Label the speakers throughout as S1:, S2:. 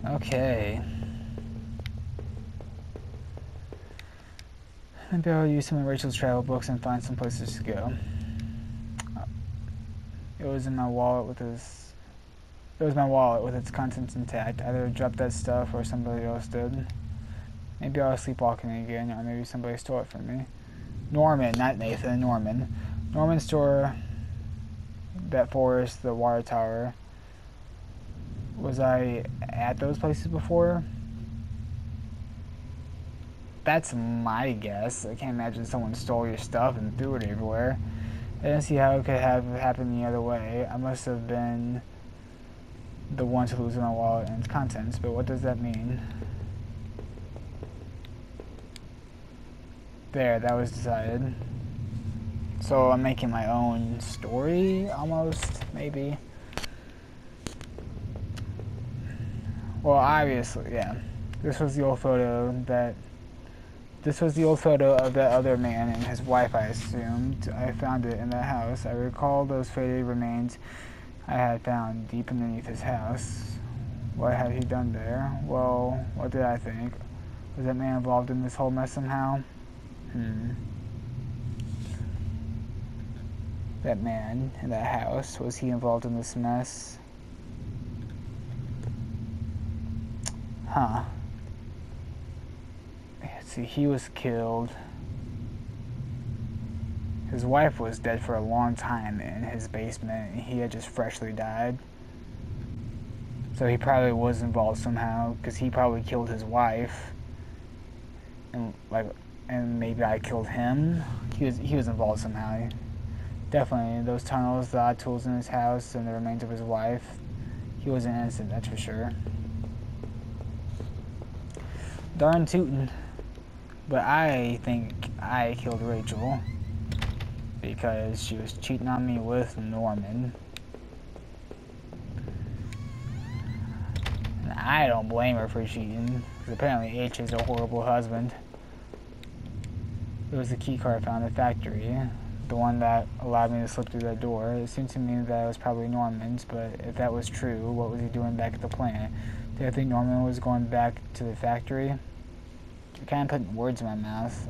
S1: Okay. Maybe I'll use some of Rachel's travel books and find some places to go. It was in my wallet with his... It was my wallet with its contents intact. I either dropped that stuff or somebody else did. Maybe I was sleepwalking again, or maybe somebody stole it from me. Norman, not Nathan, Norman. Norman stole that forest, the water tower. Was I at those places before? That's my guess. I can't imagine someone stole your stuff and threw it everywhere. I didn't see how it could have happened the other way. I must have been the one to lose my wallet and its contents, but what does that mean? There, that was decided. So I'm making my own story, almost, maybe. Well, obviously, yeah. This was the old photo of that other man and his wife, I assumed. I found it in that house. I recall those faded remains I had found deep underneath his house. What had he done there? Well, what did I think? Was that man involved in this whole mess somehow? That man in that house, was he involved in this mess? Huh. See, he was killed. His wife was dead for a long time in his basement, and he had just freshly died. So he probably was involved somehow, because he probably killed his wife. And maybe I killed him. He was involved somehow. Definitely, those tunnels, the odd tools in his house, and the remains of his wife. He wasn't innocent, that's for sure. Darn tootin'. But I think I killed Rachel because she was cheating on me with Norman. And I don't blame her for cheating, because apparently H is a horrible husband. It was the key card I found in the factory, the one that allowed me to slip through that door. It seemed to me that it was probably Norman's, but if that was true, what was he doing back at the plant? Did I think Norman was going back to the factory? You're kind of putting words in my mouth.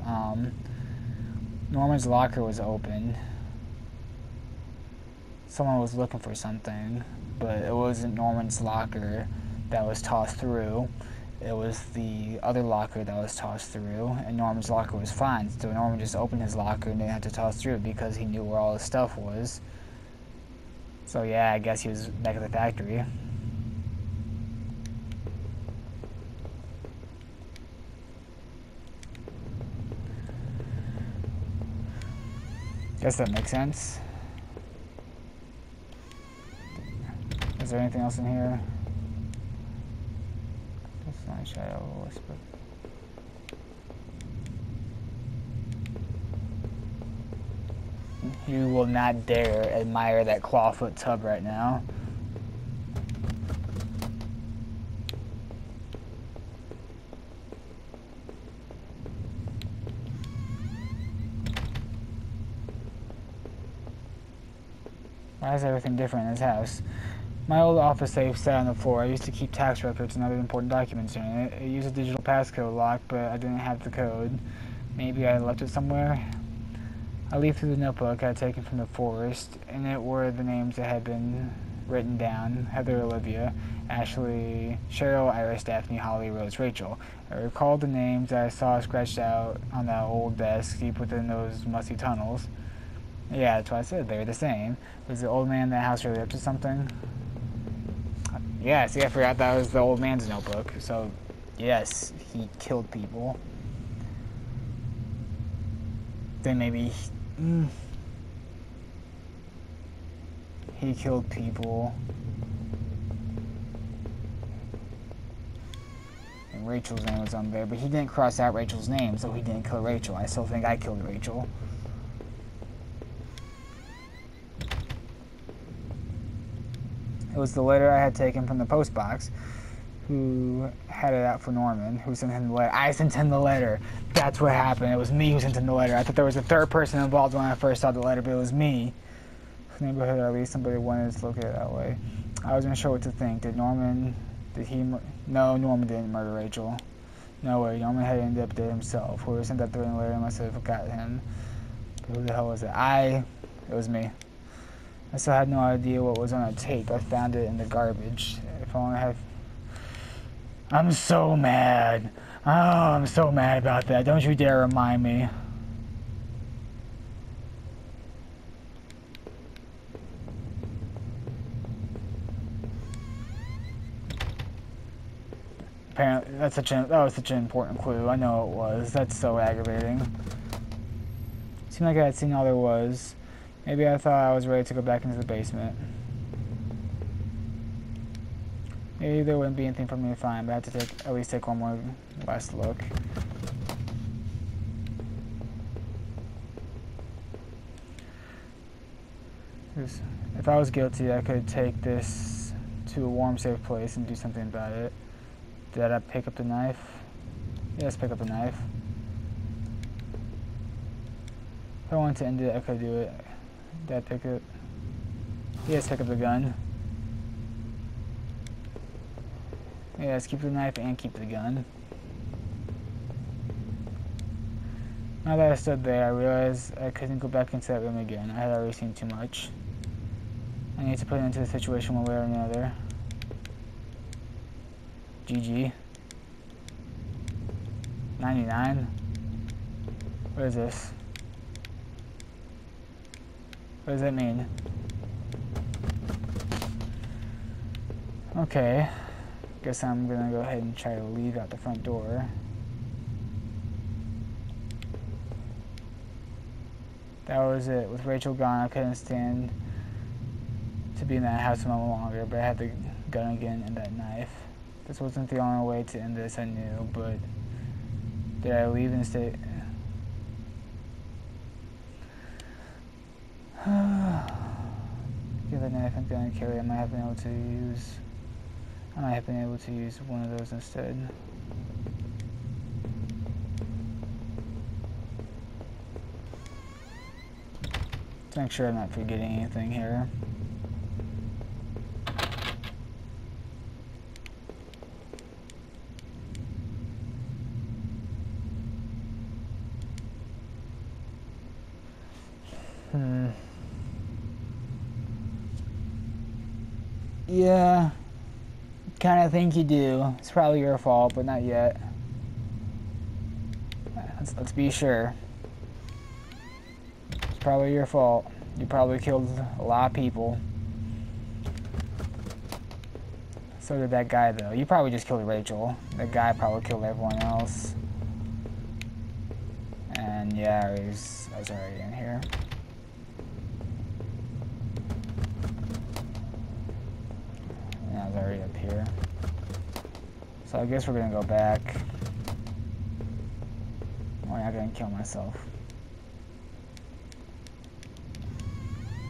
S1: Norman's locker was open. Someone was looking for something, but it wasn't Norman's locker that was tossed through. It was the other locker that was tossed through, and Norman's locker was fine. So Norman just opened his locker and didn't have to toss through it because he knew where all his stuff was. So yeah, I guess he was back at the factory. Guess that makes sense. Is there anything else in here? That's not shadow whisper. You will not dare admire that clawfoot tub right now. Why is everything different in this house? My old office safe sat on the floor. I used to keep tax records and other important documents in it. It used a digital passcode lock, but I didn't have the code. Maybe I left it somewhere. I leafed through the notebook I had taken from the forest. In it were the names that had been written down: Heather, Olivia, Ashley, Cheryl, Iris, Daphne, Holly, Rose, Rachel. I recalled the names that I saw scratched out on that old desk deep within those musty tunnels. Yeah, that's what I said. They were the same. Was the old man in that house really up to something? Yeah, see, I forgot that was the old man's notebook. So, yes, he killed people. Then maybe he killed people. And Rachel's name was on there, but he didn't cross out Rachel's name, so he didn't kill Rachel. I still think I killed Rachel. It was the letter I had taken from the post box. Who had it out for Norman? Who sent him the letter? I sent him the letter. That's what happened. It was me who sent him the letter. I thought there was a third person involved when I first saw the letter, but it was me. Neighborhood, or at least somebody wanted to look at it that way. I wasn't sure what to think. Did Norman Did he No, Norman didn't murder Rachel. No way, Norman had ended up dead himself. Whoever sent that threatening letter must have got him. But who the hell was it? It was me. I still had no idea what was on that tape. I found it in the garbage. If I only had... I'm so mad. Oh, I'm so mad about that. Don't you dare remind me. Apparently, that was such an important clue. I know it was. That's so aggravating. Seemed like I had seen all there was. Maybe I thought I was ready to go back into the basement. Maybe there wouldn't be anything for me to find, but I had to at least take one more last look. If I was guilty, I could take this to a warm, safe place and do something about it. Did I pick up the knife? Yes, pick up the knife. If I wanted to end it, I could do it. Did I pick it? Yes, pick up the gun. Yes, keep the knife and keep the gun. Now that I stood there, I realized I couldn't go back into that room again. I had already seen too much. I need to put it into the situation one way or another. GG. 99? What is this? What does that mean? Okay. Guess I'm gonna go ahead and try to leave out the front door. That was it. With Rachel gone, I couldn't stand to be in that house no longer, but I had the gun again and that knife. This wasn't the only way to end this, I knew, but did I leave and stay? Give that knife I'm gonna carry. I might have been able to use one of those instead. To make sure I'm not forgetting anything here. Yeah, kind of think you do. It's probably your fault, but not yet. Let's be sure. It's probably your fault. You probably killed a lot of people. So did that guy, though. You probably just killed Rachel. That guy probably killed everyone else. And yeah, I was already in here. And I was already up here. So I guess we're gonna go back. We're not gonna kill myself.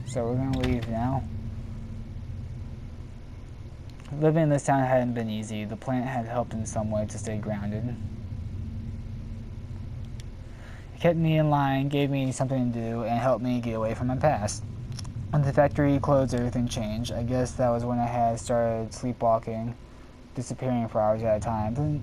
S1: So we're gonna leave now. Living in this town hadn't been easy. The plant had helped in some way to stay grounded. It kept me in line, gave me something to do, and helped me get away from my past. When the factory closed, everything changed. I guess that was when I had started sleepwalking, disappearing for hours at a time. But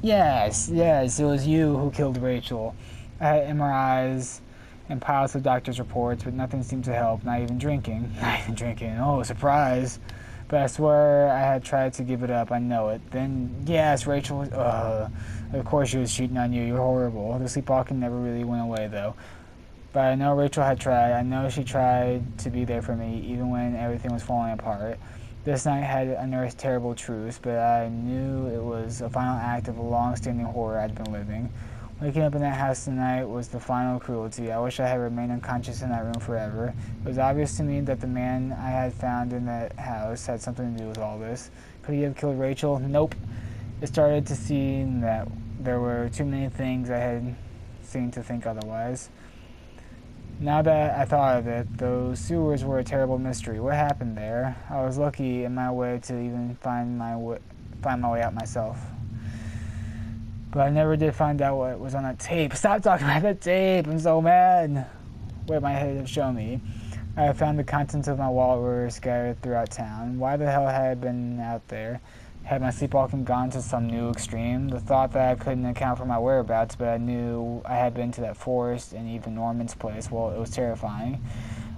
S1: yes, it was you who killed Rachel. I had MRIs and piles of doctor's reports, but nothing seemed to help, not even drinking. Not even drinking, oh, surprise. But I swear I had tried to give it up, I know it. Then, yes, Rachel was, of course she was cheating on you, you're horrible. The sleepwalking never really went away, though. But I know Rachel had tried. I know she tried to be there for me, even when everything was falling apart. This night had unearthed terrible truths, but I knew it was a final act of a long-standing horror I'd been living. Waking up in that house tonight was the final cruelty. I wish I had remained unconscious in that room forever. It was obvious to me that the man I had found in that house had something to do with all this. Could he have killed Rachel? Nope. It started to seem that there were too many things I had seen to think otherwise. Now that I thought of it, those sewers were a terrible mystery. What happened there? I was lucky in my way to even find my way out myself. But I never did find out what was on that tape. Stop talking about that tape! I'm so mad! What might it have shown me? I found the contents of my wallet were scattered throughout town. Why the hell had I been out there? Had my sleepwalking gone to some new extreme? The thought that I couldn't account for my whereabouts, but I knew I had been to that forest and even Norman's place, well, it was terrifying.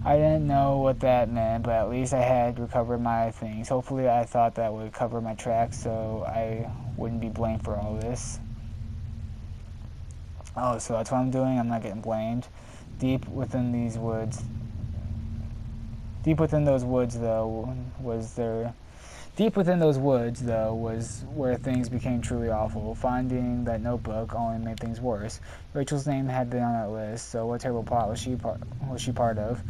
S1: I didn't know what that meant, but at least I had recovered my things. Hopefully I thought that would cover my tracks so I wouldn't be blamed for all this. Oh, so that's what I'm doing? I'm not getting blamed. Deep within those woods, though, was where things became truly awful. Finding that notebook only made things worse. Rachel's name had been on that list, so what terrible plot was she part of?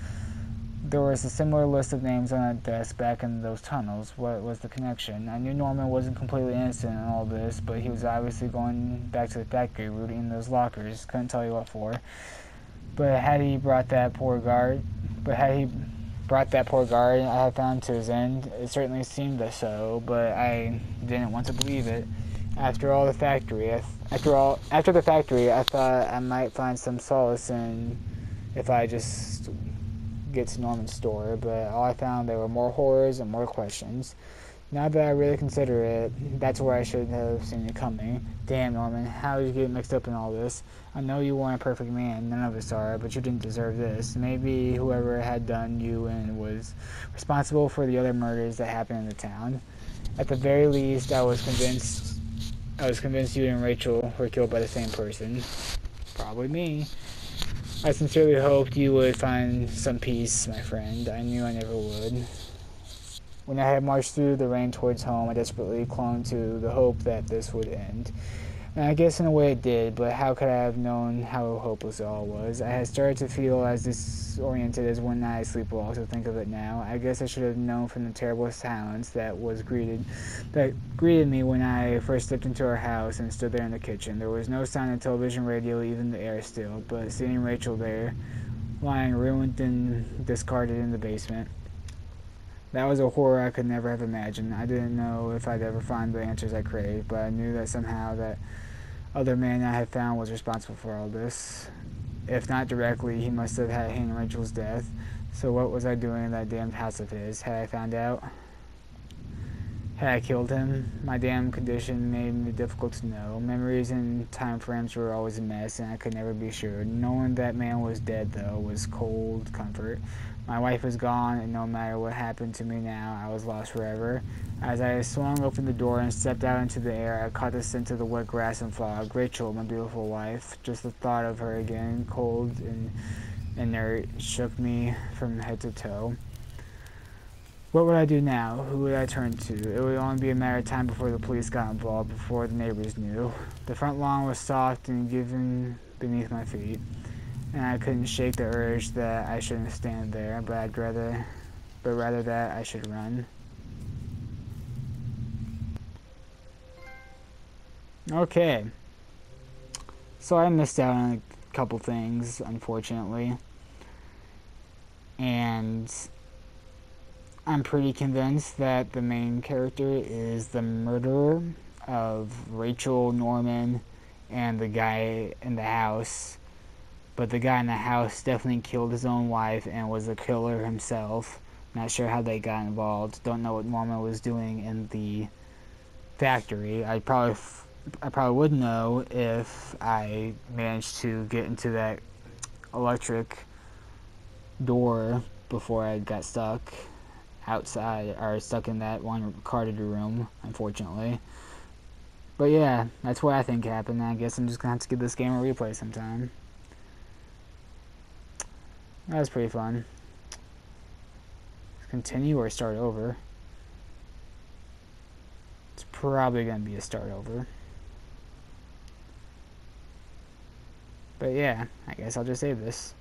S1: There was a similar list of names on that desk back in those tunnels. What was the connection? I knew Norman wasn't completely innocent in all this, but he was obviously going back to the factory, rooting in those lockers. Couldn't tell you what for. But had he brought that poor guard I had found to his end, it certainly seemed so, but I didn't want to believe it. After the factory, I thought I might find some solace in if I just get to Norman's store, but all I found there were more horrors and more questions. Now that I really consider it, that's where I should have seen it coming. Damn, Norman, how did you get mixed up in all this? I know you weren't a perfect man, none of us are, but you didn't deserve this. Maybe whoever had done you in was responsible for the other murders that happened in the town. At the very least, I was convinced you and Rachel were killed by the same person. Probably me. I sincerely hoped you would find some peace, my friend. I knew I never would. When I had marched through the rain towards home, I desperately clung to the hope that this would end. And I guess in a way it did, but how could I have known how hopeless it all was? I had started to feel as disoriented as when I sleepwalked, to think of it now. I guess I should have known from the terrible silence that greeted me when I first stepped into our house and stood there in the kitchen. There was no sign of television, radio, even the air still, but seeing Rachel there, lying ruined and discarded in the basement, that was a horror I could never have imagined. I didn't know if I'd ever find the answers I craved, but I knew that somehow that other man I had found was responsible for all this. If not directly, he must have had a hand in Rachel's death. So what was I doing in that damned house of his? Had I found out? Had I killed him? My damn condition made it difficult to know. Memories and time frames were always a mess, and I could never be sure. Knowing that man was dead, though, was cold comfort. My wife was gone, and no matter what happened to me now, I was lost forever. As I swung open the door and stepped out into the air, I caught the scent of the wet grass and fog. Rachel, my beautiful wife. Just the thought of her again, cold and inert, shook me from head to toe. What would I do now? Who would I turn to? It would only be a matter of time before the police got involved, before the neighbors knew. The front lawn was soft and given beneath my feet, and I couldn't shake the urge that I shouldn't stand there, but rather that I should run. Okay. So I missed out on a couple things, unfortunately. And I'm pretty convinced that the main character is the murderer of Rachel, Norman, and the guy in the house. But the guy in the house definitely killed his own wife and was a killer himself. Not sure how they got involved. Don't know what Norman was doing in the factory. I probably would know if I managed to get into that electric door before I got stuck outside, or stuck in that one carded room, unfortunately. But yeah, that's what I think happened. I guess I'm just gonna have to give this game a replay sometime. That was pretty fun. Continue or start over? It's probably gonna be a start over. But yeah, I guess I'll just save this.